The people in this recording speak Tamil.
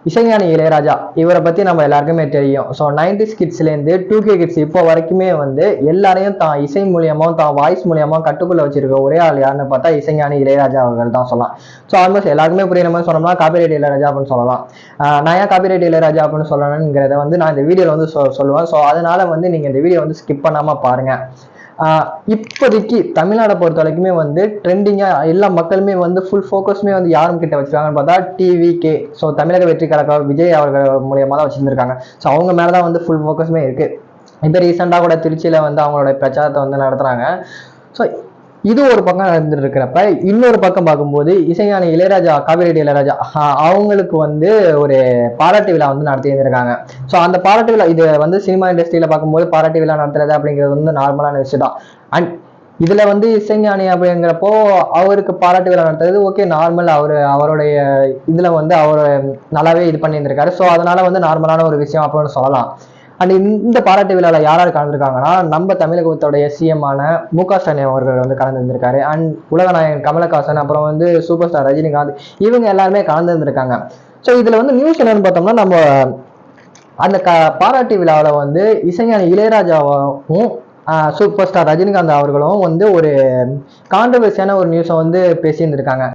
இசைஞானி இளையராஜா இவரை பத்தி நம்ம எல்லாருக்குமே தெரியும். ஸோ 90s கிட்ஸ்லேருந்து 2K கிட்ஸ் இப்போ வரைக்குமே வந்து எல்லாரையும் தான் இசை மூலியமா தான் வாய்ஸ் மூலியமா கட்டுக்குள்ள வச்சிருக்க ஒரே ஆள் யாருன்னு பார்த்தா இசைஞானி இளையராஜா அவர்கள் தான் சொல்லலாம். ஸோ ஆல்மோஸ்ட் எல்லாருக்குமே புரியுற மாதிரி சொன்னோம்னா காப்பிரைட் இளையராஜா அப்படின்னு சொல்லலாம். நான் ஏன் காப்பிரைட் இளையராஜா அப்படின்னு சொல்லணுங்கிறத வந்து நான் இந்த வீடியோவில் வந்து சொல்லுவேன். ஸோ அதனால வந்து நீங்க இந்த வீடியோ வந்து ஸ்கிப் பண்ணாம பாருங்க. இப்போதைக்கு தமிழ்நாடை பொறுத்த வரைக்குமே வந்து ட்ரெண்டிங்கா எல்லா மக்களுமே வந்து ஃபுல் ஃபோக்கஸ்மே வந்து யாரும் கிட்ட வச்சிருக்காங்கன்னு பார்த்தா டிவிகே. ஸோ தமிழக வெற்றி கழகம் விஜய் அவர்கள் மூலியமா தான் வச்சிருந்திருக்காங்க. ஸோ அவங்க மேலதான் வந்து ஃபுல் ஃபோக்கஸ்மே இருக்கு. இப்போ ரீசெண்டாக கூட திருச்சியில வந்து அவங்களோட பிரச்சாரத்தை வந்து நடத்துறாங்க. ஸோ இது ஒரு பக்கம் நடந்துட்டு இருக்கிறப்ப இன்னொரு பக்கம் பார்க்கும்போது இசைஞானி இளையராஜா காப்பிரைட் இளையராஜா அவங்களுக்கு வந்து ஒரு பாராட்டு விழா வந்து நடத்தி இருந்திருக்காங்க. ஸோ அந்த பாராட்டு விழா இது வந்து சினிமா இண்டஸ்ட்ரியில பார்க்கும்போது பாராட்டு விழா நடத்துறது அப்படிங்கிறது வந்து நார்மலான விஷயம் தான். அண்ட் இதுல வந்து இசைஞானி அப்படிங்கிறப்போ அவருக்கு பாராட்டு விழா நடத்துறது ஓகே நார்மல். அவருடைய இதுல வந்து அவர் நல்லாவே இது பண்ணியிருந்திருக்காரு. ஸோ அதனால வந்து நார்மலான ஒரு விஷயம் அப்படின்னு சொல்லலாம். அண்ட் இந்த பாராட்டு விழாவில் யாரார் கலந்துருக்காங்கன்னா நம்ம தமிழகத்தோடைய சிஎம்மான மு.க. ஸ்டாலின் அவர்கள் வந்து கலந்துருந்திருக்காரு. அண்ட் உலகநாயகன் கமலஹாசன், அப்புறம் வந்து சூப்பர் ஸ்டார் ரஜினிகாந்த், இவங்க எல்லாருமே கலந்துருந்திருக்காங்க. ஸோ இதுல வந்து நியூஸ் என்னன்னு பார்த்தோம்னா நம்ம அந்த பாராட்டு விழாவில் வந்து இசைஞானி இளையராஜாவும் சூப்பர் ஸ்டார் ரஜினிகாந்த் அவர்களும் வந்து ஒரு கான்ட்ரவர்சியான ஒரு நியூஸை வந்து பேசியிருந்திருக்காங்க.